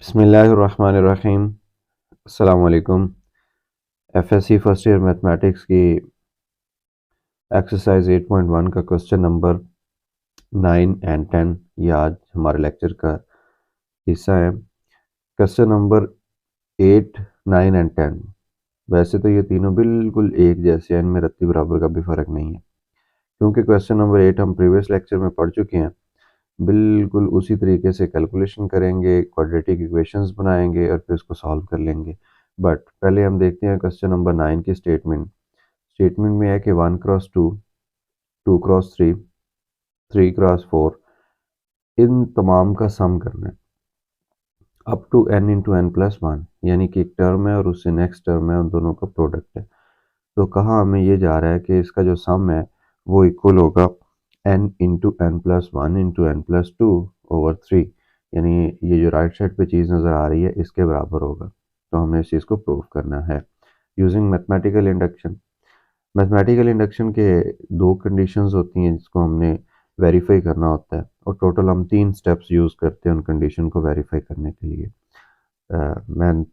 बिस्मिल्लाहिर्रहमानिर्रहीम। अस्सलाम वालेकुम। एफएससी फर्स्ट ईयर मैथमेटिक्स की एक्सरसाइज 8.1 का क्वेश्चन नंबर 9 एंड 10 ये आज हमारे लेक्चर का हिस्सा है। क्वेश्चन नंबर 8, 9 एंड 10 वैसे तो ये तीनों बिल्कुल एक जैसे हैं, इनमें रत्ती बराबर का भी फ़र्क नहीं है, क्योंकि क्वेश्चन नंबर 8 हम प्रीवियस लेक्चर में पढ़ चुके हैं। बिल्कुल उसी तरीके से कैलकुलेशन करेंगे, क्वाड्रेटिक इक्वेशंस बनाएंगे और फिर उसको सॉल्व कर लेंगे। बट पहले हम देखते हैं क्वेश्चन नंबर 9 की स्टेटमेंट। स्टेटमेंट में है कि 1x2, 2x3, 3x4 इन तमाम का सम करना है up to n into N plus one, यानी कि एक टर्म है और उससे नेक्स्ट टर्म है, उन दोनों का प्रोडक्ट है। तो कहाँ हमें ये जा रहा है कि इसका जो सम है वो इक्वल होगा n into N plus one into N plus two over three, यानी ये जो राइट साइड पे चीज़ नज़र आ रही है इसके बराबर होगा। तो हमें इस चीज़ को प्रूव करना है using mathematical induction. Mathematical induction के दो कंडीशंस होती हैं जिसको हमने वेरीफाई करना होता है, और टोटल हम 3 स्टेप्स यूज़ करते हैं उन कंडीशन को वेरीफाई करने के लिए। मैं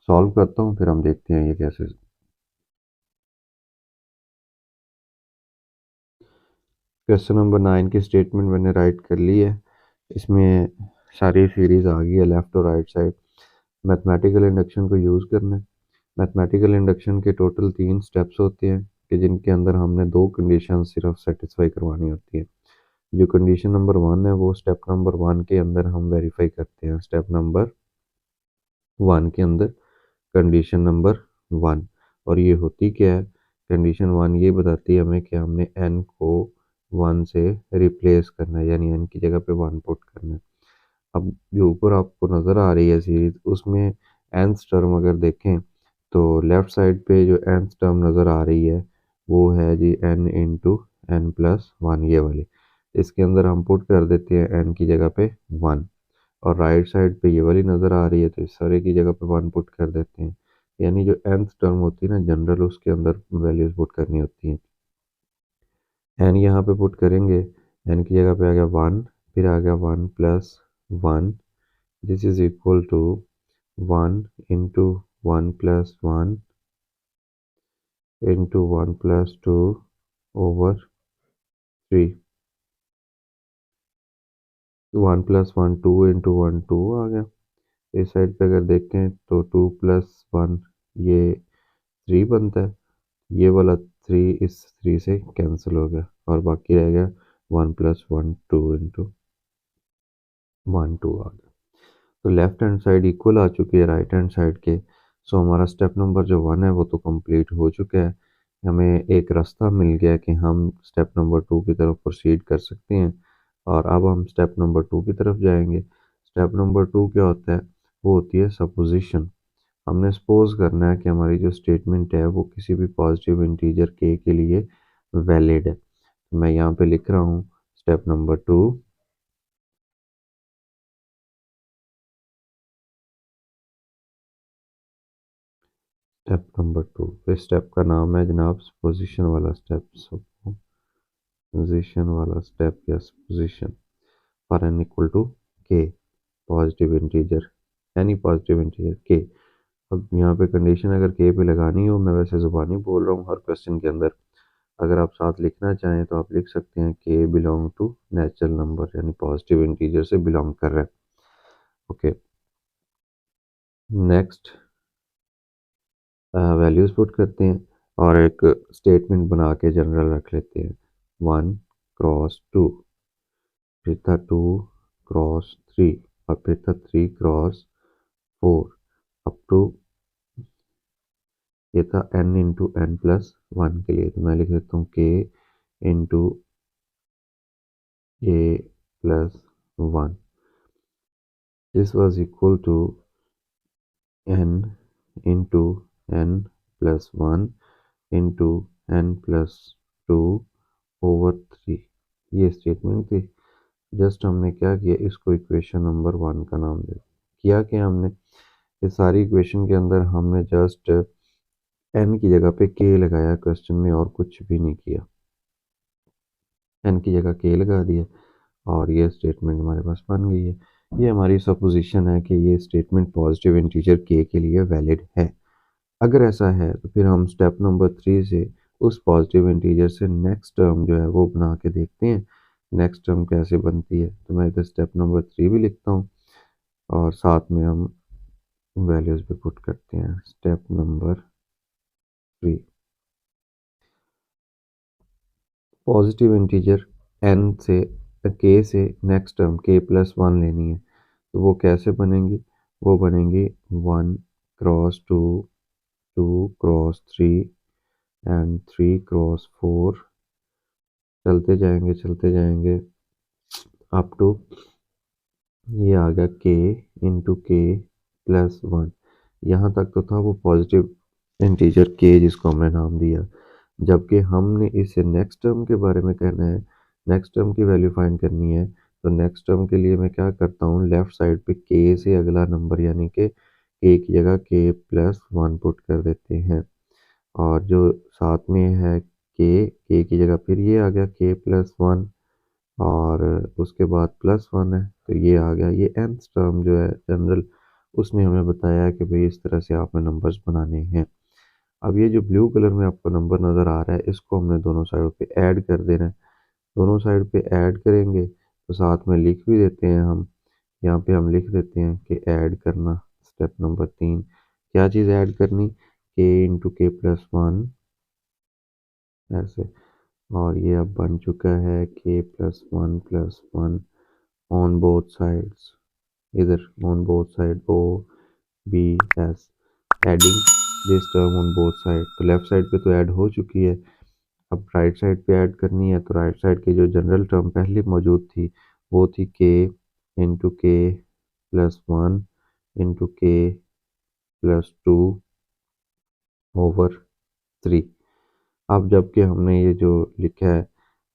सॉल्व करता हूँ, फिर हम देखते हैं ये कैसे। क्वेश्चन नंबर 9 की स्टेटमेंट मैंने राइट कर ली है। इसमें सारी सीरीज आ गई है लेफ़्ट और राइट साइड। मैथमेटिकल इंडक्शन को यूज़ करना है। मैथमेटिकल इंडक्शन के टोटल 3 स्टेप्स होते हैं कि जिनके अंदर हमने दो कंडीशन सिर्फ सेटिस्फाई करवानी होती है। जो कंडीशन नंबर 1 है वो स्टेप नंबर 1 के अंदर हम वेरीफाई करते हैं। स्टेप नंबर 1 के अंदर कंडीशन नंबर 1, और ये होती क्या है? कंडीशन 1 ये बताती है हमें कि हमने n को 1 से रिप्लेस करना है, यानी n की जगह पे 1 पुट करना है। अब जो ऊपर आपको नज़र आ रही है सीरीज, उसमें nth टर्म अगर देखें तो लेफ़्ट साइड पे जो nth टर्म नज़र आ रही है वो है जी n into N plus one, ये वाली। इसके अंदर हम पुट कर देते हैं n की जगह पे 1, और राइट साइड पे ये वाली नज़र आ रही है तो इस सारे की जगह पे 1 पुट कर देते हैं। यानी जो nth टर्म होती है ना जनरल, उसके अंदर वैल्यूज़ पुट करनी होती हैं। n यहाँ पे पुट करेंगे, n की जगह पे आ गया 1, फिर आ गया 1 plus 1, this is equal to 1 into 1 plus 1 into 1 plus 2 over 3। 1 plus 1 2 into 1 2 आ गया। इस साइड पे अगर देखें तो 2 प्लस 1 ये 3 बनता है, ये वाला 3 इस 3 से कैंसिल हो गया और बाकी रह गया 1 प्लस 1 2 इंटू 1 2 आ गया। तो लेफ्ट हैंड साइड इक्वल आ चुकी है राइट हैंड साइड के। सो हमारा स्टेप नंबर जो 1 है वो तो कंप्लीट हो चुका है। हमें एक रास्ता मिल गया कि हम स्टेप नंबर 2 की तरफ प्रोसीड कर सकते हैं, और अब हम स्टेप नंबर 2 की तरफ जाएंगे। स्टेप नंबर 2 क्या होता है? वो होती है सपोजिशन। हमने सपोज करना है कि हमारी जो स्टेटमेंट है वो किसी भी पॉजिटिव इंटीजर के लिए वैलिड है। तो मैं यहाँ पे लिख रहा हूँ स्टेप नंबर 2। स्टेप नंबर 2, इस स्टेप का नाम है जनाब सपोजिशन वाला स्टेप। सपोजिशन वाला स्टेप या supposition for n equal to k, positive integer, any positive integer k. अब यहाँ पे कंडीशन अगर के पे लगानी हो, मैं वैसे ज़ुबानी बोल रहा हूँ हर क्वेश्चन के अंदर, अगर आप साथ लिखना चाहें तो आप लिख सकते हैं के बिलोंग टू नेचुरल नंबर, यानी पॉजिटिव इंटीजर से बिलोंग कर रहा है। ओके, नेक्स्ट वैल्यूज पुट करते हैं और एक स्टेटमेंट बना के जनरल रख लेते हैं। 1 क्रॉस 2, फिर था 2 क्रॉस 3, और फिर था 3 क्रॉस 4, अप टू ये था n into N plus one के लिए। तो मैं लिख देता हूँ के into A plus one, this was equal to n into N plus one into N plus two over three. ये स्टेटमेंट थी। जस्ट हमने क्या किया, इसको इक्वेशन नंबर 1 का नाम दे किया कि हमने इस सारी इक्वेशन के अंदर हमने जस्ट n की जगह पे k लगाया क्वेश्चन में, और कुछ भी नहीं किया। n की जगह k लगा दिया और ये स्टेटमेंट हमारे पास बन गई है। ये हमारी सपोजिशन है कि ये स्टेटमेंट पॉजिटिव इंटीजर के लिए वैलिड है। अगर ऐसा है तो फिर हम स्टेप नंबर 3 से उस पॉजिटिव इंटीजर से नेक्स्ट टर्म जो है वो बना के देखते हैं, नेक्स्ट टर्म कैसे बनती है। तो मैं इधर स्टेप नंबर 3 भी लिखता हूँ और साथ में हम वैल्यूज भी पुट करते हैं। Step number 3, positive integer n से k से नेक्स्ट टर्म k+1 लेनी है। तो वो कैसे बनेंगी? वो बनेंगी 1 क्रॉस 2, 2 क्रॉस 3 एंड 3 क्रॉस 4, चलते जाएंगे अप टू ये आ गया k इंटू k+1। यहाँ तक तो था वो पॉजिटिव इंटीजर k जिसको हमने नाम दिया। जबकि हमने इसे नेक्स्ट टर्म के बारे में कहना है, नेक्स्ट टर्म की वैल्यू फाइंड करनी है। तो नेक्स्ट टर्म के लिए मैं क्या करता हूँ, लेफ्ट साइड पे k से अगला नंबर यानी कि k की जगह k+1 पुट कर देते हैं। और जो साथ में है k की जगह फिर ये आ गया k+1 और उसके बाद +1 है तो ये आ गया। ये nth टर्म जो है जनरल, उसने हमें बताया कि भाई इस तरह से आपने नंबर्स बनाने हैं। अब ये जो ब्लू कलर में आपको नंबर नज़र आ रहा है इसको हमने दोनों साइडों पे ऐड कर देना है। दोनों साइड पे ऐड करेंगे तो साथ में लिख भी देते हैं हम। यहाँ पे हम लिख देते हैं कि ऐड करना। स्टेप नंबर 3, क्या चीज़ ऐड करनी? k इंटू k+1 ऐसे। और ये अब बन चुका है k+1+1 ऑन बोथ साइड्स। इधर on both side O B S, adding this term on both side. तो लेफ्ट साइड पे तो ऐड हो चुकी है, अब राइट साइड पे ऐड करनी है। तो राइट साइड की जो जनरल टर्म पहले मौजूद थी वो थी k into k+1 into k+2 over 3। अब जबकि हमने ये जो लिखा है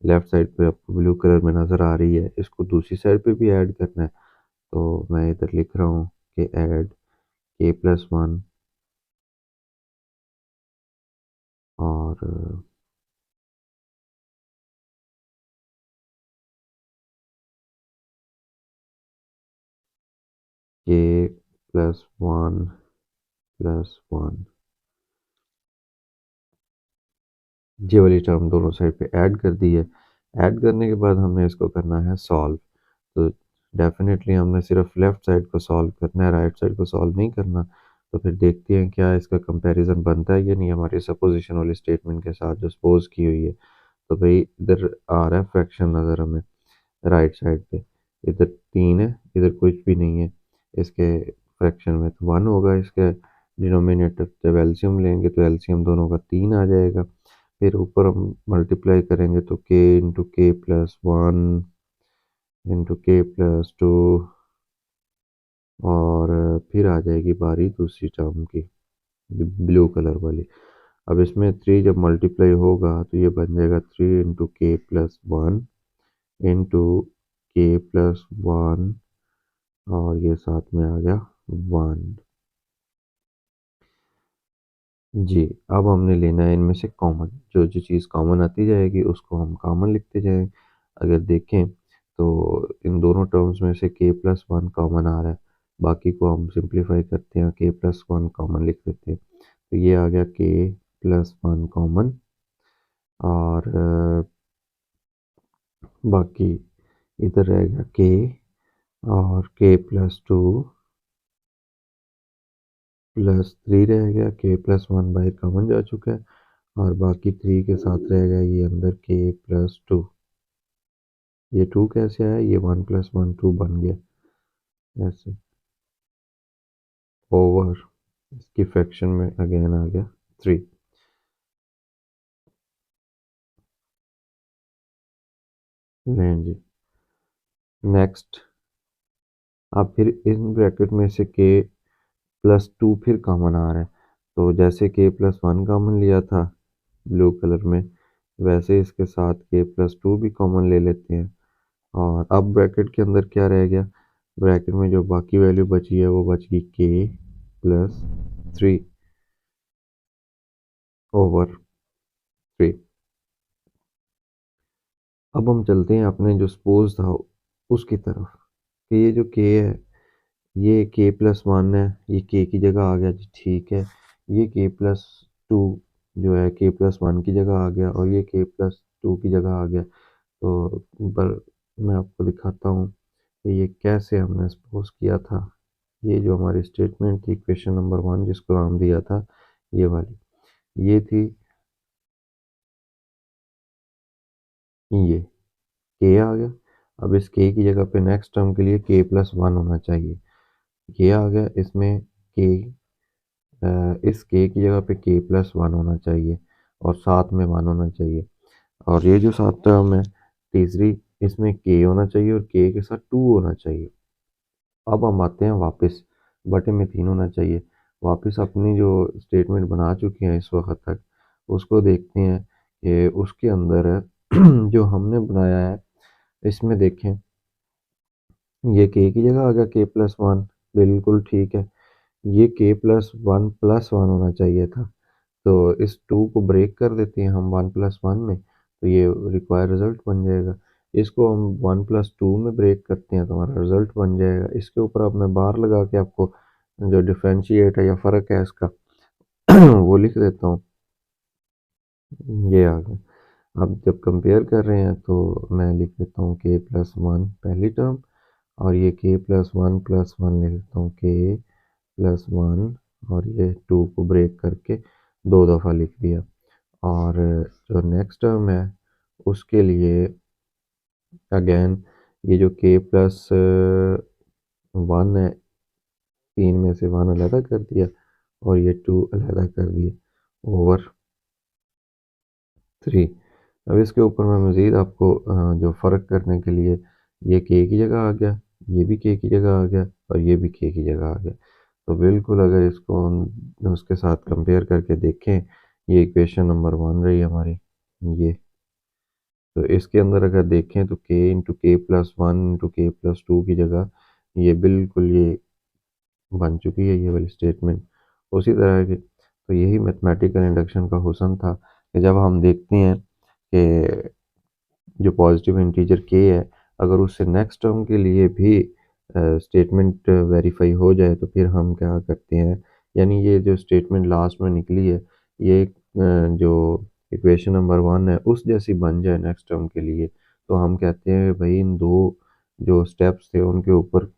लेफ्ट साइड पे आपको ब्लू कलर में नज़र आ रही है, इसको दूसरी साइड पे भी ऐड करना है। तो मैं इधर लिख रहा हूँ कि ऐड k+1 और k+1+1, ये वाली टर्म दोनों साइड पे ऐड कर दी है। ऐड करने के बाद हमने इसको करना है सॉल्व। तो डेफिनेटली हमने सिर्फ लेफ्ट साइड को सॉल्व करना है, राइट साइड को सॉल्व नहीं करना। तो फिर देखते हैं क्या इसका कंपैरिजन बनता है या नहीं हमारी सपोजिशन वाली स्टेटमेंट के साथ जो सपोज की हुई है। तो भाई इधर आ रहा है फ्रैक्शन नज़र हमें राइट साइड पे, इधर 3 है, इधर कुछ भी नहीं है इसके फ्रैक्शन में, तो 1 होगा इसका डिनोमिनेटर। जब एलसीएम लेंगे तो एलसीएम दोनों का 3 आ जाएगा। फिर ऊपर हम मल्टीप्लाई करेंगे तो k into k+1 into k+2 और फिर आ जाएगी बारी दूसरी टर्म की, ब्लू कलर वाली। अब इसमें 3 जब मल्टीप्लाई होगा तो ये बन जाएगा 3 इंटू k+1 इंटू k+1 और ये साथ में आ गया 1। जी, अब हमने लेना है इनमें से कॉमन, जो जो चीज़ कॉमन आती जाएगी उसको हम कॉमन लिखते जाएं। अगर देखें तो इन दोनों टर्म्स में से k+1 कॉमन आ रहा है, बाकी को हम सिंप्लीफाई करते हैं, k+1 कॉमन लिख देते हैं। तो ये आ गया k+1 कॉमन और बाकी इधर रहेगा k और k+2 +3 रह गया, k+1 बाहर कॉमन जा चुका है और बाकी 3 के साथ रहेगा ये अंदर k+2। ये 2 कैसे आया? ये 1+1 2 बन गया ऐसे ओवर, इसकी फ्रैक्शन में अगेन आ गया 3। लें जी, नेक्स्ट। अब फिर इन ब्रैकेट में से k+2 फिर कॉमन आ रहा है। तो जैसे k+1 कॉमन लिया था ब्लू कलर में, वैसे इसके साथ k+2 भी कॉमन ले लेते हैं। और अब ब्रैकेट के अंदर क्या रह गया? ब्रैकेट में जो बाकी वैल्यू बची है वो बच गई k+3 ओवर 3। अब हम चलते हैं अपने जो सपोज था उसकी तरफ। कि ये जो k है ये k+1 है, ये k की जगह आ गया जी, ठीक है। ये k+2 जो है k+1 की जगह आ गया और ये k+2 की जगह आ गया। तो पर मैं आपको दिखाता हूँ कि ये कैसे हमने सपोज किया था। ये जो हमारी स्टेटमेंट थी क्वेश्चन नंबर 1 जिसको नाम दिया था ये वाली, ये थी ये k आ गया। अब इस k की जगह पे नेक्स्ट टर्म के लिए k+1 होना चाहिए, ये आ गया। इसमें k इस k की जगह पे k+1 होना चाहिए और साथ में 1 होना चाहिए। और ये जो सात टर्म है तीसरी, इसमें k होना चाहिए और k के साथ 2 होना चाहिए। अब हम आते हैं वापस, बटे में 3 होना चाहिए। वापस अपनी जो स्टेटमेंट बना चुके हैं इस वक्त तक उसको देखते हैं कि उसके अंदर जो हमने बनाया है इसमें देखें, ये k की जगह आ गया k+1, बिल्कुल ठीक है। ये k+1+1 होना चाहिए था। तो इस 2 को ब्रेक कर देते हैं हम 1+1 में, तो ये रिक्वायर्ड रिजल्ट बन जाएगा। इसको हम 1+2 में ब्रेक करते हैं तो हमारा रिजल्ट बन जाएगा। इसके ऊपर अब मैं बार लगा के आपको जो डिफरेंशिएट है या फ़र्क है इसका वो लिख देता हूँ। ये आ गया। अब जब कंपेयर कर रहे हैं तो मैं लिख देता हूँ k+1 पहली टर्म और ये k+1+1 लिख देता हूँ k+1 और ये 2 को ब्रेक करके 2 दफ़ा लिख दिया। और जो नेक्स्ट टर्म है उसके लिए अगेन ये जो k+1 है, 3 में से 1 अलहदा कर दिया और ये 2 अलहदा कर दिए ओवर 3। अब इसके ऊपर मैं मज़ीद आपको जो फ़र्क करने के लिए, ये k की जगह आ गया, ये भी k की जगह आ गया और ये भी k की जगह आ गया। तो बिल्कुल अगर इसको हम उसके साथ कंपेयर करके देखें, ये इक्वेशन नंबर 1 रही हमारी ये। तो इसके अंदर अगर देखें तो k × k+1 × k+2 की जगह ये बिल्कुल ये बन चुकी है ये वाली स्टेटमेंट उसी तरह की। तो यही मैथमेटिकल इंडक्शन का हुस्न था कि जब हम देखते हैं कि जो पॉजिटिव इंटीजर k है अगर उससे नेक्स्ट टर्म के लिए भी स्टेटमेंट वेरीफाई हो जाए तो फिर हम क्या करते हैं, यानी ये जो स्टेटमेंट लास्ट में निकली है ये जो इक्वेशन नंबर 1 है उस जैसी बन जाए नेक्स्ट टर्म के लिए, तो हम कहते हैं भाई इन दो जो स्टेप्स थे उनके ऊपर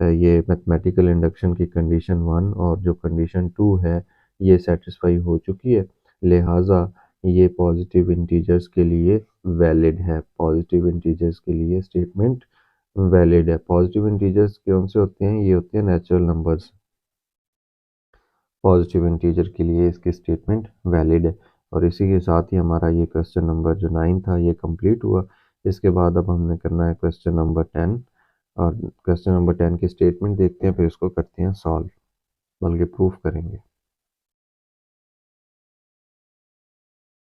ये मैथमेटिकल इंडक्शन की कंडीशन 1 और जो कंडीशन 2 है ये सेटिस्फाई हो चुकी है, लिहाजा ये पॉजिटिव इंटीजर्स के लिए वैलिड है। पॉजिटिव इंटीजर्स के लिए स्टेटमेंट वैलिड है। पॉजिटिव इंटीजर्स कौन से होते हैं, ये होते हैं नेचुरल नंबर्स। पॉजिटिव इंटीजर के लिए इसकी स्टेटमेंट वैलिड है। और इसी के साथ ही हमारा ये क्वेश्चन नंबर जो 9 था ये कंप्लीट हुआ। इसके बाद अब हमने करना है क्वेश्चन नंबर 10 और क्वेश्चन नंबर 10 की स्टेटमेंट देखते हैं फिर इसको करते हैं सॉल्व, बल्कि प्रूफ करेंगे।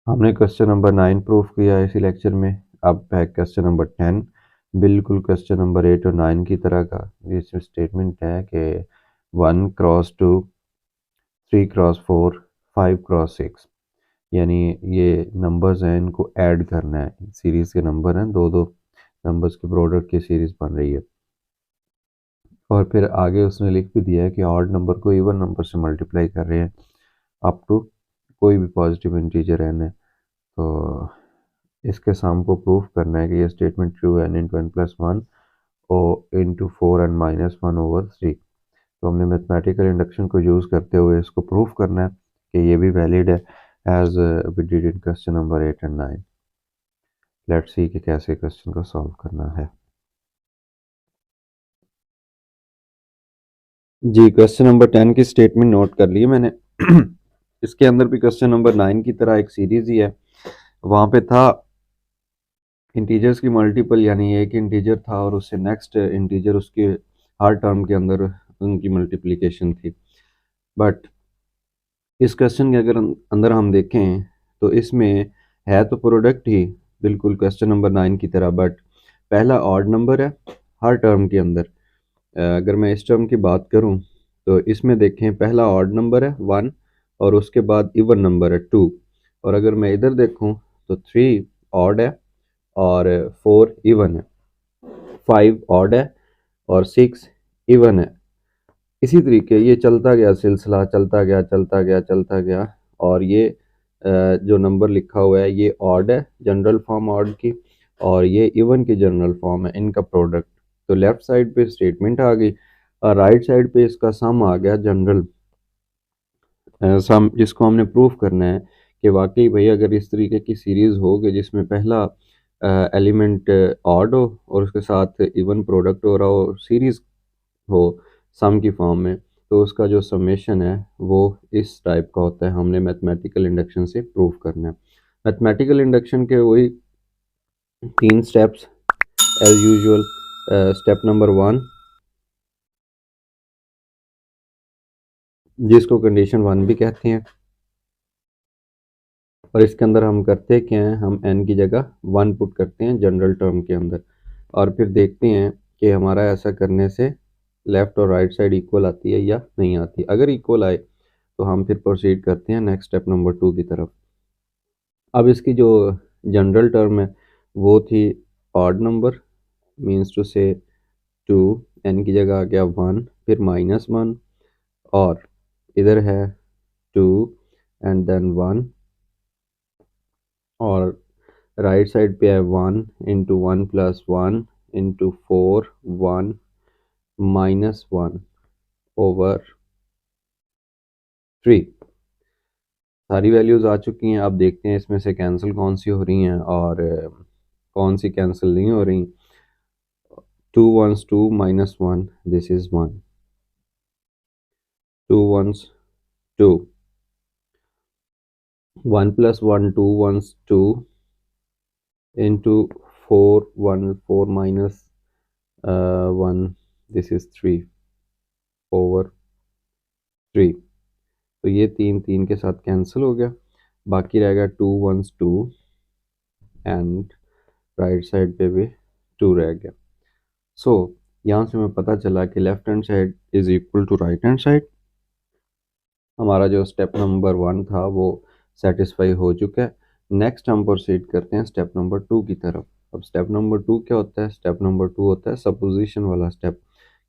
हमने क्वेश्चन नंबर 9 प्रूफ किया इसी लेक्चर में। अब है क्वेश्चन नंबर 10, बिल्कुल क्वेश्चन नंबर 8 और 9 की तरह का। इसमें स्टेटमेंट है कि 1×2 3×4 5×6, यानी ये नंबर्स हैं इनको ऐड करना है। सीरीज़ के नंबर हैं, दो दो नंबर्स के प्रोडक्ट की सीरीज़ बन रही है। और फिर आगे उसने लिख भी दिया है कि ऑड नंबर को इवन नंबर से मल्टीप्लाई कर रहे हैं अप टू कोई भी पॉजिटिव इंटीजर एन है। तो इसके साम को प्रूफ करना है कि ये स्टेटमेंट ट्रू है n × n+1 और × 4 n - 1/3। तो हमने मैथमेटिकल इंडक्शन को यूज़ करते हुए इसको प्रूफ करना है कि ये भी वैलिड है as we did in question number 8 and 9। Let's see कि कैसे क्वेश्चन को सॉल्व करना है। जी क्वेश्चन नंबर 10 की स्टेटमेंट नोट कर ली मैंने इसके अंदर भी क्वेश्चन नंबर 9 की तरह एक सीरीज ही है। वहाँ पे था इंटीजर्स की मल्टीपल, यानी एक इंटीजर था और उससे नेक्स्ट इंटीजर उसके हर टर्म के अंदर उनकी मल्टीप्लिकेशन थी। बट इस क्वेश्चन के अगर अंदर हम देखें तो इसमें है तो प्रोडक्ट ही बिल्कुल क्वेश्चन नंबर 9 की तरह, बट पहला ऑड नंबर है हर टर्म के अंदर। अगर मैं इस टर्म की बात करूं तो इसमें देखें पहला ऑड नंबर है 1 और उसके बाद इवन नंबर है 2। और अगर मैं इधर देखूं तो 3 ऑड है और 4 इवन है, 5 ऑड है और 6 इवन है। इसी तरीके ये चलता गया, सिलसिला चलता गया चलता गया चलता गया, और ये जो नंबर लिखा हुआ है ये ऑड है, जनरल फॉर्म ऑड की, और ये इवन की जनरल फॉर्म है, इनका प्रोडक्ट। तो लेफ्ट साइड पे स्टेटमेंट आ गई और राइट साइड पे इसका सम आ गया, जनरल सम, जिसको हमने प्रूफ करना है कि वाकई भाई अगर इस तरीके की सीरीज़ हो कि जिसमें पहला एलिमेंट ऑड हो और उसके साथ इवन प्रोडक्ट हो रहा हो, सीरीज़ हो सम की फॉर्म में, तो उसका जो समेशन है वो इस टाइप का होता है। हमने मैथमेटिकल इंडक्शन से प्रूफ करना है। मैथमेटिकल इंडक्शन के वही 3 steps as usual. Step number 1, जिसको कंडीशन 1 भी कहते हैं, और इसके अंदर हम करते क्या हैं, हम n की जगह 1 पुट करते हैं जनरल टर्म के अंदर, और फिर देखते हैं कि हमारा ऐसा करने से लेफ़्ट और राइट साइड इक्वल आती है या नहीं आती। अगर इक्वल आए तो हम फिर प्रोसीड करते हैं नेक्स्ट स्टेप नंबर 2 की तरफ। अब इसकी जो जनरल टर्म है वो थी ऑड नंबर, मीन्स टू से 2, n की जगह आ गया 1, फिर -1, और इधर है 2 एंड देन 1, और राइट साइड पे है 1 इंटू 1 प्लस 1 इंटू 4 1 -1 ओवर 3। सारी वैल्यूज़ आ चुकी हैं। अब देखते हैं इसमें से कैंसिल कौन सी हो रही हैं और कौन सी कैंसिल नहीं हो रही। 2 1s 2 -1, this is 1, 2 1s 2, 1 plus 1 2 1s 2 into 4 1 4 minus 1, this is 3 over 3। तो ये 3 3 के साथ कैंसिल हो गया, बाकी रहेगा 2 1s 2 एंड राइट साइड पे भी 2 रह गया। सो यहाँ से हमें पता चला कि left hand side is equal to right hand side. हमारा जो स्टेप नंबर 1 था वो सेटिस्फाई हो चुका है। नेक्स्ट हम प्रोसीड करते हैं स्टेप नंबर 2 की तरफ। अब स्टेप नंबर 2 क्या होता है? स्टेप नंबर 2 होता है सपोजिशन वाला स्टेप,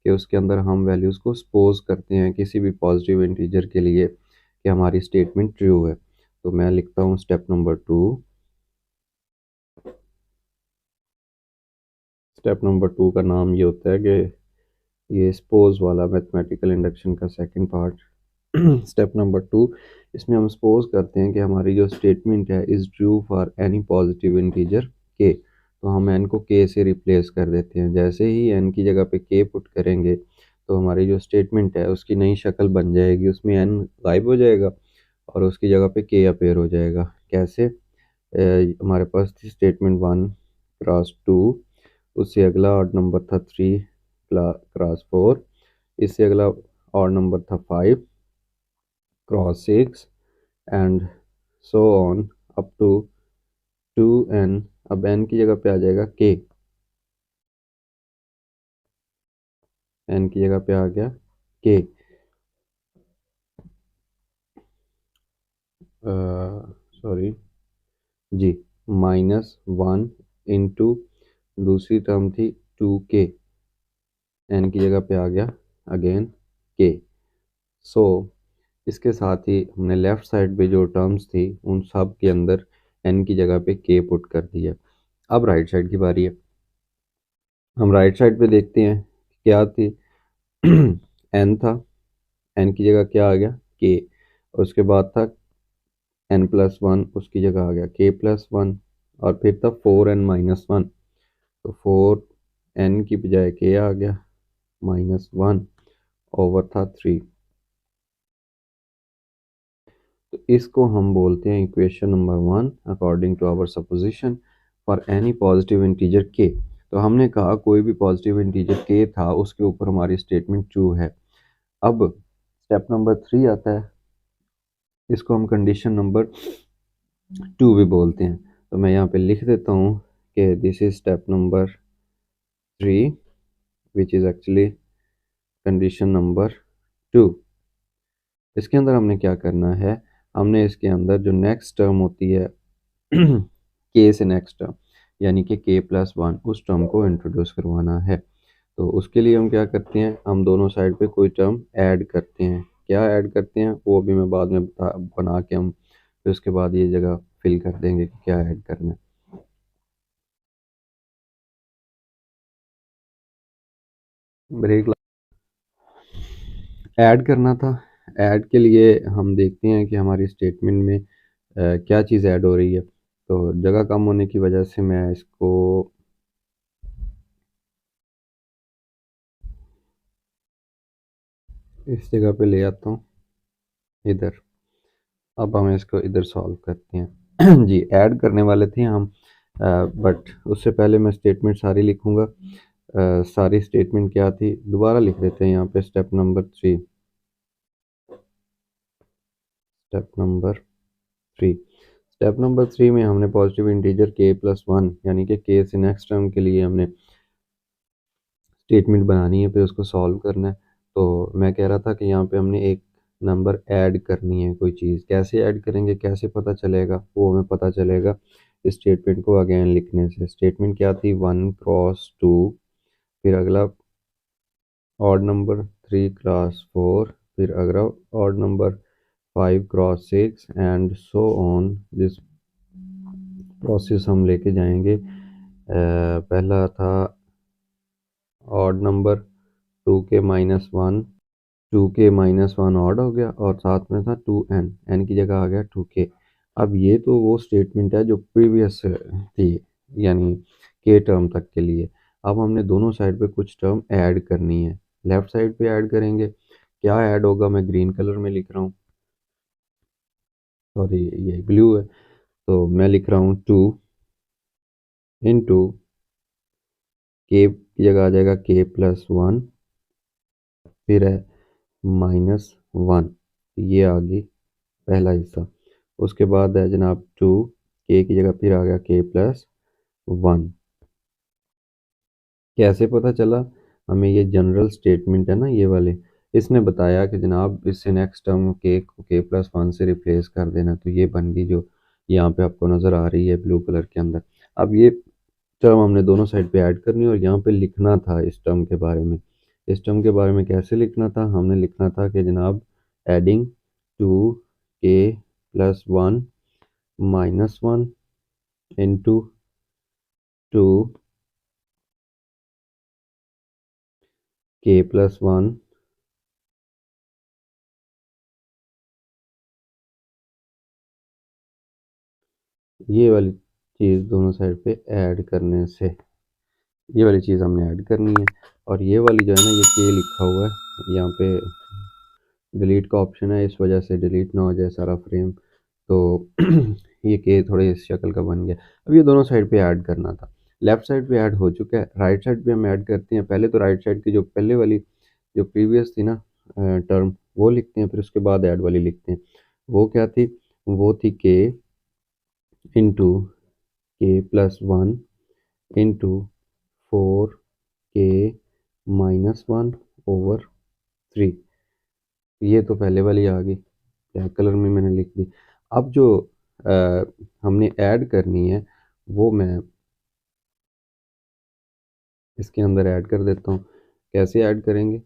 कि उसके अंदर हम वैल्यूज़ को सपोज करते हैं किसी भी पॉजिटिव इंटीजर के लिए कि हमारी स्टेटमेंट ट्रू है। तो मैं लिखता हूँ स्टेप नंबर 2। स्टेप नंबर 2 का नाम ये होता है कि ये सपोज वाला मैथमेटिकल इंडक्शन का सेकंड पार्ट। स्टेप नंबर 2, इसमें हम सपोज करते हैं कि हमारी जो स्टेटमेंट है is true for any positive integer के। तो हम एन को के से रिप्लेस कर देते हैं। जैसे ही एन की जगह पे के पुट करेंगे तो हमारी जो स्टेटमेंट है उसकी नई शक्ल बन जाएगी, उसमें एन गायब हो जाएगा और उसकी जगह पे के अपेयर हो जाएगा। कैसे? हमारे पास थी स्टेटमेंट 1 क्रॉस 2, उससे अगला ऑड नंबर था 3 क्रॉस 4, इससे अगला ऑड नंबर था 5 cross 6 and so on up to 2n। अब n की जगह पे आ जाएगा k, n की जगह पे आ गया k। सॉरी जी, -1 इंटू दूसरी टर्म थी 2k, n की जगह पे आ गया अगेन k। सो इसके साथ ही हमने लेफ़्ट साइड पे जो टर्म्स थी उन सब के अंदर n की जगह पे k पुट कर दिया। अब राइट साइड की बारी है। हम राइट साइड पे देखते हैं क्या थी। n था, n की जगह क्या आ गया k, और उसके बाद था n+1, उसकी जगह आ गया k+1, और फिर था 4n-1, तो 4n की बजाय k आ गया -1 ओवर था 3। तो इसको हम बोलते हैं equation number 1 according to our supposition for any positive integer k। तो हमने कहा कोई भी पॉजिटिव इंटीजर k था उसके ऊपर हमारी स्टेटमेंट ट्रू है। अब स्टेप नंबर 3 आता है, इसको हम कंडीशन नंबर 2 भी बोलते हैं। तो मैं यहाँ पे लिख देता हूँ कि this is step number 3 which is actually condition number 2। इसके अंदर हमने क्या करना है, हमने इसके अंदर जो नेक्स्ट टर्म होती है के से नेक्स्ट टर्म, यानी कि k+1, उस टर्म को इंट्रोड्यूस करवाना है। तो उसके लिए हम क्या करते हैं, हम दोनों साइड पे कोई टर्म ऐड करते हैं। क्या ऐड करते हैं वो भी मैं बाद में बना के हम फिर उसके बाद ये जगह फिल कर देंगे कि क्या ऐड करना है। ब्रेक ऐड करना था। ऐड के लिए हम देखते हैं कि हमारी स्टेटमेंट में क्या चीज़ ऐड हो रही है। तो जगह कम होने की वजह से मैं इसको इस जगह पे ले आता हूँ इधर। अब हम इसको इधर सॉल्व करते हैं। जी ऐड करने वाले थे हम, बट उससे पहले मैं स्टेटमेंट सारी लिखूंगा। सारी स्टेटमेंट क्या थी दोबारा लिख देते हैं यहाँ पे। स्टेप नंबर 3 में हमने पॉजिटिव इंटीजर k+1 यानी कि k से नेक्स्ट टर्म के लिए हमने स्टेटमेंट बनानी है, फिर उसको सॉल्व करना है। तो मैं कह रहा था कि यहाँ पे हमने एक नंबर ऐड करनी है, कोई चीज़ कैसे ऐड करेंगे, कैसे पता चलेगा, वो हमें पता चलेगा इस स्टेटमेंट को अगेन लिखने से। स्टेटमेंट क्या थी, 1 क्रॉस 2, फिर अगला ऑड नंबर 3 क्रॉस 4, फिर अगला odd number 5 cross 6 and so on. This process हम लेके जाएंगे। पहला था odd number 2k-1, 2k-1 odd हो गया और साथ में था 2n, n की जगह आ गया 2k। अब ये तो वो स्टेटमेंट है जो प्रीवियस थी, यानी k टर्म तक के लिए। अब हमने दोनों साइड पे कुछ टर्म ऐड करनी है। लेफ्ट साइड पे ऐड करेंगे, क्या ऐड होगा मैं ग्रीन कलर में लिख रहा हूँ, सॉरी ये ब्लू है। तो मैं लिख रहा हूँ 2 k की जगह आ जाएगा k+1, फिर है -1, ये आ गई पहला हिस्सा। उसके बाद है जनाब 2 k की जगह फिर आ गया k+1। कैसे पता चला हमें, ये जनरल स्टेटमेंट है ना ये वाले, इसने बताया कि जनाब इससे नेक्स्ट टर्म k को k+1 से रिप्लेस कर देना। तो ये बन गई जो यहाँ पे आपको नज़र आ रही है ब्लू कलर के अंदर। अब ये टर्म हमने दोनों साइड पे ऐड करनी है और यहाँ पे लिखना था इस टर्म के बारे में। इस टर्म के बारे में कैसे लिखना था, हमने लिखना था कि जनाब एडिंग 2k+1 -1 इंटू 2k+1 ये वाली चीज़ दोनों साइड पे ऐड करने से, ये वाली चीज़ हमने ऐड करनी है। और ये वाली जो है ना, ये के लिखा हुआ है यहाँ पे, डिलीट का ऑप्शन है, इस वजह से डिलीट ना हो जाए सारा फ्रेम। तो ये के थोड़े इस शक्ल का बन गया। अब ये दोनों साइड पे ऐड करना था। लेफ्ट साइड पे ऐड हो चुका है, राइट साइड पे हम ऐड करते हैं। पहले तो राइट साइड की जो पहले वाली जो प्रीवियस थी ना टर्म, वो लिखते हैं, फिर उसके बाद ऐड वाली लिखते हैं। वो क्या थी, वो थी के इंटू k+1 इंटू 4k-1/3। ये तो पहले वाली आ गई, ब्लैक कलर में मैंने लिख दी। अब जो आ, हमने ऐड करनी है वो मैं इसके अंदर ऐड कर देता हूँ। कैसे ऐड करेंगे,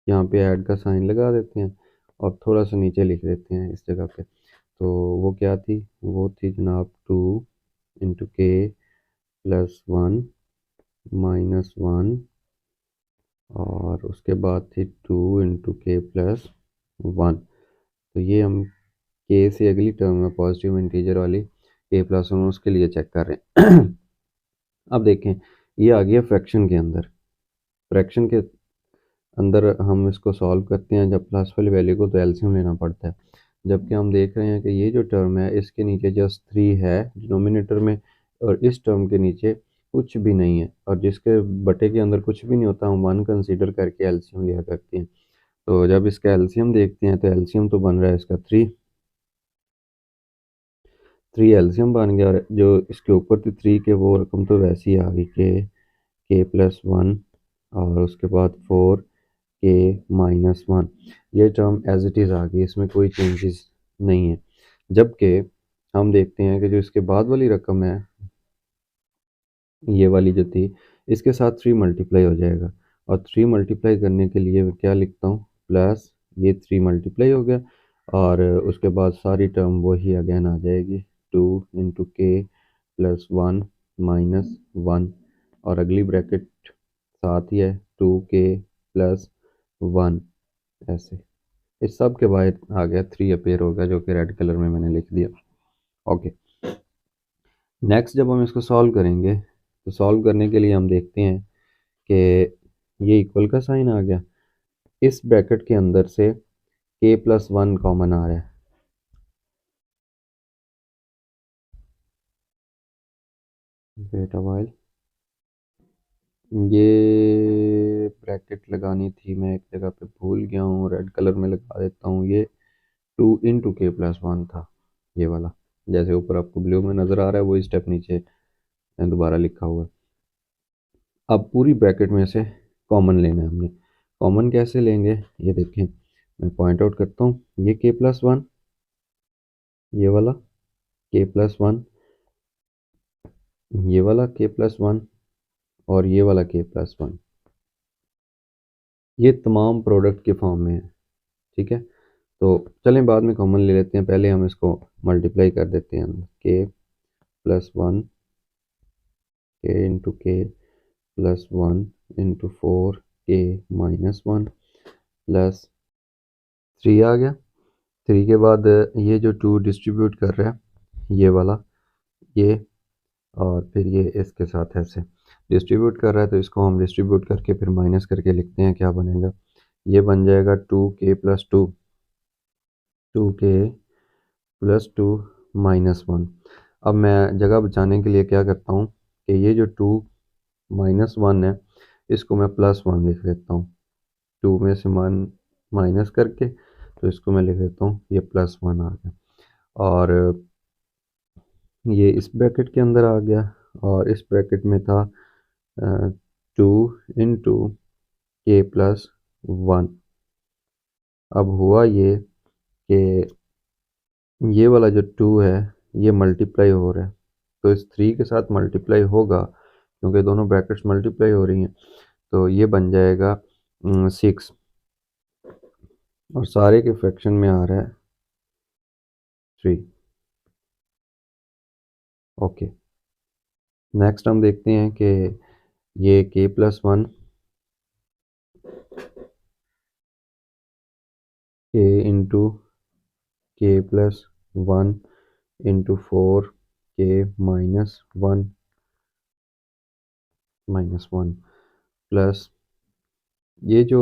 यहाँ पे ऐड का साइन लगा देते हैं और थोड़ा सा नीचे लिख देते हैं इस जगह पे। तो वो क्या थी, वो थी जनाब 2 × k+1 -1, और उसके बाद थी 2 × k+1। तो ये हम के से अगली टर्म है पॉजिटिव इंटीजर वाली k+1, उसके लिए चेक कर रहे हैं। अब देखें, ये आ गया फ्रैक्शन के अंदर। फ्रैक्शन के अंदर हम इसको सॉल्व करते हैं जब प्लस वाली वैल्यू को, तो एलसीएम लेना पड़ता है। जबकि हम देख रहे हैं कि ये जो टर्म है इसके नीचे जस्ट 3 है डिनोमिनेटर में, और इस टर्म के नीचे कुछ भी नहीं है, और जिसके बटे के अंदर कुछ भी नहीं होता हम 1 कंसीडर करके एलसीएम लिया करते हैं। तो जब इसका एलसीएम देखते हैं तो एलसीएम तो बन रहा है इसका 3 एलसीएम बन गया। और जो इसके ऊपर थी 3 के, वो रकम तो वैसी ही आ गई k+1, और उसके बाद 4k-1। ये टर्म एज इट इज़ आ गई, इसमें कोई चेंजेस नहीं है। जबकि हम देखते हैं कि जो इसके बाद वाली रकम है, ये वाली जो थी, इसके साथ 3 मल्टीप्लाई हो जाएगा, और 3 मल्टीप्लाई करने के लिए मैं क्या लिखता हूँ, प्लस ये 3 मल्टीप्लाई हो गया, और उसके बाद सारी टर्म वही अगेन आ जाएगी, 2 इंटू के प्लस 1 माइनस 1, और अगली ब्रैकेट साथ ही है 2k प्लस 1, ऐसे इस सब के बाहर आ गया 3 अपेयर होगा, जो कि रेड कलर में मैंने लिख दिया। ओके, नेक्स्ट जब हम इसको सॉल्व करेंगे तो सॉल्व करने के लिए हम देखते हैं कि ये इक्वल का साइन आ गया, इस ब्रैकेट के अंदर से k प्लस 1 कॉमन आ रहा है, वेट अ व्हाइल, ये ब्रैकेट लगानी थी, मैं एक जगह पे भूल गया हूँ, रेड कलर में लगा देता हूँ, ये 2 इंटू के प्लस 1 था, ये वाला, जैसे ऊपर आपको ब्लू में नज़र आ रहा है वही स्टेप नीचे दोबारा लिखा हुआ है। अब पूरी ब्रैकेट में से कॉमन लेना है हमने, कॉमन कैसे लेंगे ये देखें, मैं पॉइंट आउट करता हूँ, ये के प्लस 1, ये वाला के प्लस 1, ये वाला के प्लस 1, और ये वाला के प्लस 1, ये तमाम प्रोडक्ट के फॉर्म में है, ठीक है। तो चलें बाद में कॉमन ले लेते हैं, पहले हम इसको मल्टीप्लाई कर देते हैं, के प्लस 1 के इंटू के प्लस 1 इंटू 4 के माइनस 1 प्लस 3 आ गया, 3 के बाद ये जो 2 डिस्ट्रीब्यूट कर रहा है ये वाला, ये, और फिर ये इसके साथ ऐसे डिस्ट्रीब्यूट कर रहा है, तो इसको हम डिस्ट्रीब्यूट करके फिर माइनस करके लिखते हैं, क्या बनेगा, ये बन जाएगा 2k plus 2, 2k plus 2 minus 1। अब मैं जगह बचाने के लिए क्या करता हूँ कि ये जो 2 माइनस 1 है इसको मैं प्लस 1 लिख देता हूँ, 2 में से माइनस करके, तो इसको मैं लिख देता हूँ, ये प्लस 1 आ गया, और ये इस ब्रैकेट के अंदर आ गया, और इस ब्रैकेट में था 2 इंटू के प्लस 1। अब हुआ ये कि ये वाला जो 2 है ये मल्टीप्लाई हो रहा है, तो इस 3 के साथ मल्टीप्लाई होगा क्योंकि दोनों ब्रैकेट्स मल्टीप्लाई हो रही हैं, तो ये बन जाएगा 6, और सारे के फ्रैक्शन में आ रहा है 3। ओके, नेक्स्ट हम देखते हैं कि ये k प्लस 1, k इंटू के प्लस 1 इंटू 4 के माइनस वन प्लस ये जो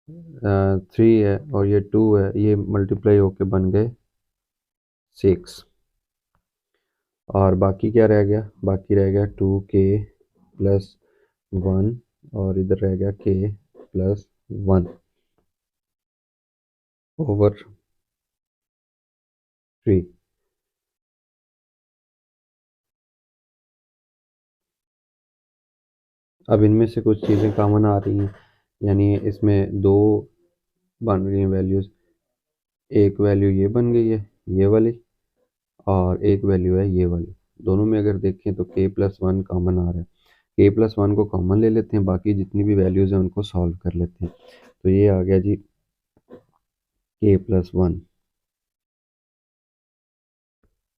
3 है और ये 2 है, ये मल्टीप्लाई होके बन गए 6, और बाकी क्या रह गया, बाकी रह गया 2k प्लस 1, और इधर रह गया k प्लस 1 ओवर 3। अब इनमें से कुछ चीज़ें कॉमन आ रही हैं, यानी इसमें दो बन रही हैं वैल्यूज़, एक वैल्यू ये बन गई है ये वाली, और एक वैल्यू है ये वाली, दोनों में अगर देखें तो k प्लस 1 कॉमन आ रहा है, k प्लस 1 को कॉमन ले लेते हैं, बाकी जितनी भी वैल्यूज़ हैं उनको सॉल्व कर लेते हैं, तो ये आ गया जी k प्लस 1।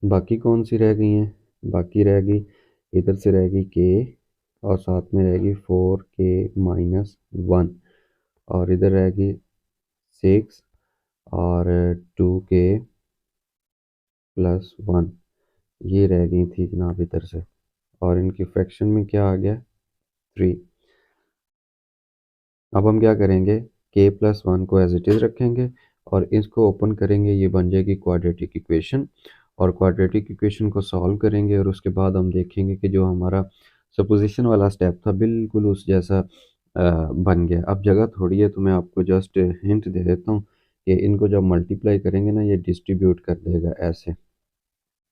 बाकी कौन सी रह गई हैं, बाकी रह गई इधर से रह गई k, और साथ में रह गई 4k माइनस 1, और इधर रह गई 6 और 2k प्लस 1, ये रह गई थी जनाब इधर से, और इनकी फ्रैक्शन में क्या आ गया 3। अब हम क्या करेंगे, k प्लस 1 को एज इट इज़ रखेंगे और इसको ओपन करेंगे, ये बन जाएगी क्वाड्रेटिक इक्वेशन, और क्वाड्रेटिक इक्वेशन को सॉल्व करेंगे, और उसके बाद हम देखेंगे कि जो हमारा सपोजिशन वाला स्टेप था बिल्कुल उस जैसा बन गया। अब जगह थोड़ी है तो मैं आपको जस्ट हिंट दे देता हूँ कि इनको जब मल्टीप्लाई करेंगे ना, ये डिस्ट्रीब्यूट कर देगा ऐसे,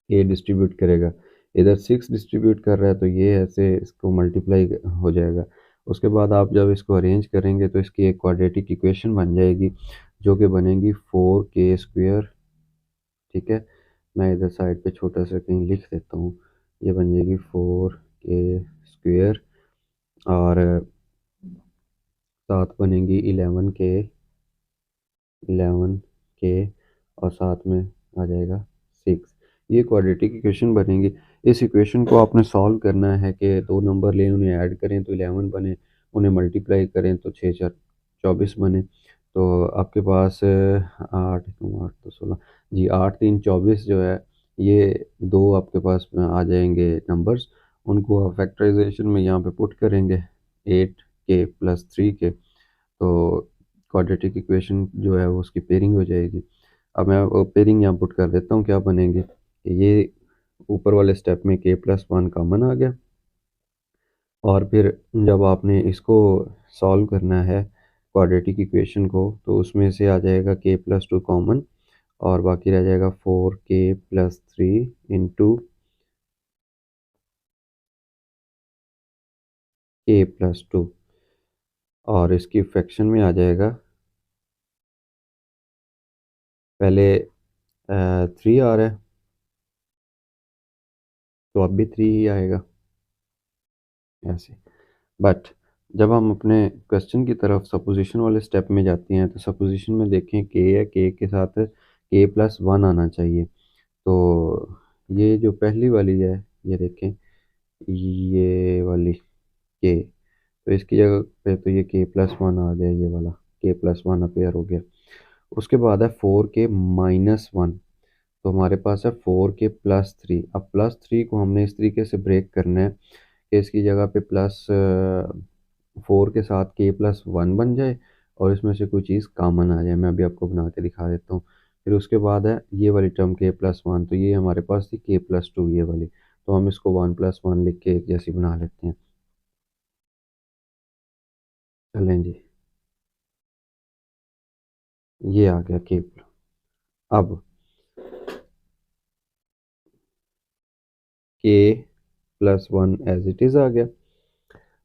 ये डिस्ट्रीब्यूट करेगा, इधर 6 डिस्ट्रीब्यूट कर रहा है तो ये ऐसे इसको मल्टीप्लाई हो जाएगा। उसके बाद आप जब इसको अरेंज करेंगे तो इसकी एक क्वाड्रेटिक इक्वेशन बन जाएगी, जो कि बनेगी 4k स्क्वेयर, ठीक है। मैं इधर साइड पे छोटा सा कहीं लिख देता हूँ, ये बन जाएगी 4k स्क्वायर और साथ बनेंगी 11 के और साथ में आ जाएगा 6। ये क्वाड्रेटिक इक्वेशन बनेंगी। इस इक्वेशन को आपने सॉल्व करना है कि दो नंबर लें, उन्हें ऐड करें तो 11 बने, उन्हें मल्टीप्लाई करें तो 6 4 24 बने। तो आपके पास 8 8 तो 16 जी, 8 3 24 जो है, ये दो आपके पास में आ जाएंगे नंबर्स। उनको आप फैक्टराइजेशन में यहाँ पे पुट करेंगे 8 के प्लस 3 के, तो क्वाड्रेटिक इक्वेशन जो है वो उसकी पेयरिंग हो जाएगी। अब मैं वो पेयरिंग यहाँ पुट कर देता हूँ, क्या बनेंगे कि ये ऊपर वाले स्टेप में k+1 कॉमन आ गया, और फिर जब आपने इसको सॉल्व करना है क्वाड्रेटिक इक्वेशन को, तो उसमें से आ जाएगा k+2 कॉमन, और बाकी रह जाएगा 4k+3 इंटू k+2, और इसकी फ्रैक्शन में आ जाएगा, पहले 3 आ रहा है तो अब भी 3 ही आएगा ऐसे। बट जब हम अपने क्वेश्चन की तरफ सपोजिशन वाले स्टेप में जाते हैं, तो सपोजिशन में देखें के है, के साथ k+1 आना चाहिए। तो ये जो पहली वाली है, ये देखें, ये वाली के, तो इसकी जगह पे तो ये k+1 आ गया, ये वाला k+1 अपेयर हो गया। उसके बाद है 4k-1, तो हमारे पास है 4k+3। अब +3 को हमने इस तरीके से ब्रेक करना है कि इसकी जगह पे +4 के साथ k+1 बन जाए और इसमें से कोई चीज़ कॉमन आ जाए। मैं अभी आपको बना के दिखा देता हूँ। फिर उसके बाद है ये वाली टर्म k+1, तो ये हमारे पास थी k+2 ये वाली, तो हम इसको 1+1 लिख के एक जैसी बना लेते हैं। चलें जी, ये आ गया k। अब k+1 एज इट इज़ आ गया।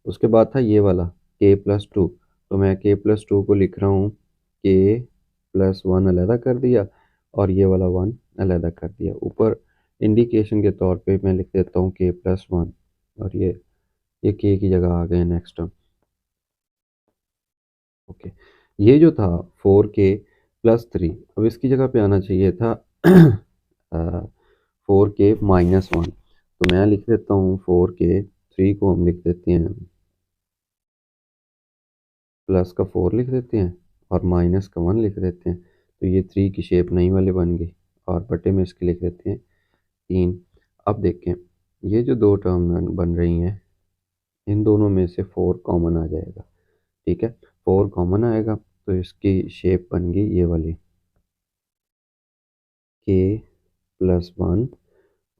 उसके बाद था ये वाला k+2, तो मैं k+2 को लिख रहा हूँ k+1 अलहदा कर दिया और ये वाला 1 अलहदा कर दिया। ऊपर इंडिकेशन के तौर पे मैं लिख देता हूँ k+1, और ये k की जगह आ गए नेक्स्ट टर्म। ओके, ये जो था 4k+3, अब इसकी जगह पे आना चाहिए था 4k-1, तो मैं लिख देता हूँ 4k, 3 को हम लिख देते हैं प्लस का 4 लिख देते हैं और माइनस का 1 लिख देते हैं, तो ये 3 की शेप नई वाली बन गई, और बटे में इसके लिख देते हैं 3। अब देखें, ये जो दो टर्म बन रही हैं, इन दोनों में से 4 कॉमन आ जाएगा। ठीक है, 4 कॉमन आएगा तो इसकी शेप बन गई ये वाली k+1,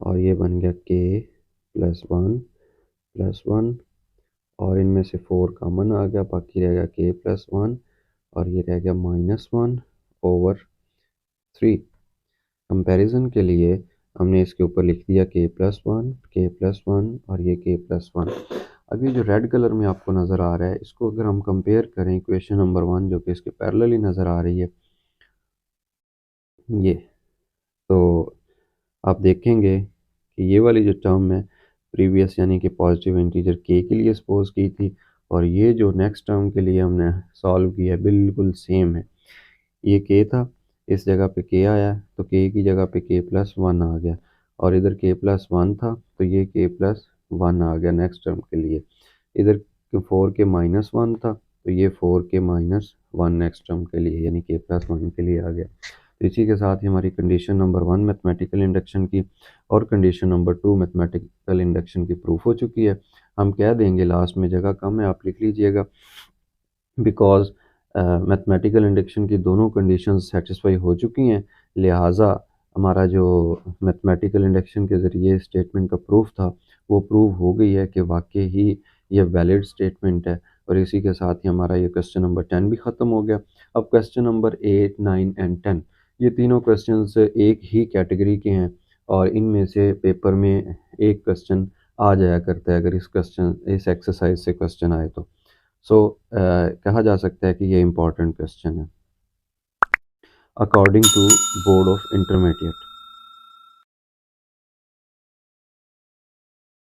और ये बन गया k+1+1, और इनमें से 4 कॉमन आ गया, बाकी रह गया k+1, और ये रह गया -1/3। कंपैरिजन के लिए हमने इसके ऊपर लिख दिया k+1 और ये k+1। अब ये जो रेड कलर में आपको नज़र आ रहा है, इसको अगर हम कंपेयर करें इक्वेशन नंबर 1 जो कि इसके पैरेलल ही नज़र आ रही है, ये, तो आप देखेंगे कि ये वाली जो टर्म है प्रीवियस, यानी कि पॉजिटिव इंटीजर k के लिए सपोज की थी, और ये जो नेक्स्ट टर्म के लिए हमने सॉल्व किया है बिल्कुल सेम है। ये k था, इस जगह पे k आया, तो k की जगह पे k+1 आ गया, और इधर k+1 था तो ये k+1 आ गया नेक्स्ट टर्म के लिए। इधर 4k-1 था तो ये 4k-1 नेक्स्ट टर्म के लिए, यानी k+1 के लिए आ गया। तो इसी के साथ ही हमारी कंडीशन नंबर 1 मैथमेटिकल इंडक्शन की और कंडीशन नंबर 2 मैथमेटिकल इंडक्शन की प्रूफ हो चुकी है। हम कह देंगे, लास्ट में जगह कम है, आप लिख लीजिएगा, बिकॉज मैथमेटिकल इंडक्शन की दोनों कंडीशंस सेटिस्फाई हो चुकी हैं, लिहाजा हमारा जो मैथमेटिकल इंडक्शन के ज़रिए स्टेटमेंट का प्रूफ था वो प्रूव हो गई है कि वाकई ही ये वैलिड स्टेटमेंट है। और इसी के साथ ही हमारा ये क्वेश्चन नंबर 10 भी ख़त्म हो गया। अब क्वेश्चन नंबर 8, 9 एंड 10, ये तीनों क्वेश्चंस एक ही कैटेगरी के हैं, और इनमें से पेपर में एक क्वेश्चन आ जाया करता है अगर इस एक्सरसाइज से क्वेश्चन आए तो। कहा जा सकता है कि ये इम्पॉर्टेंट क्वेश्चन है according to board of intermediate.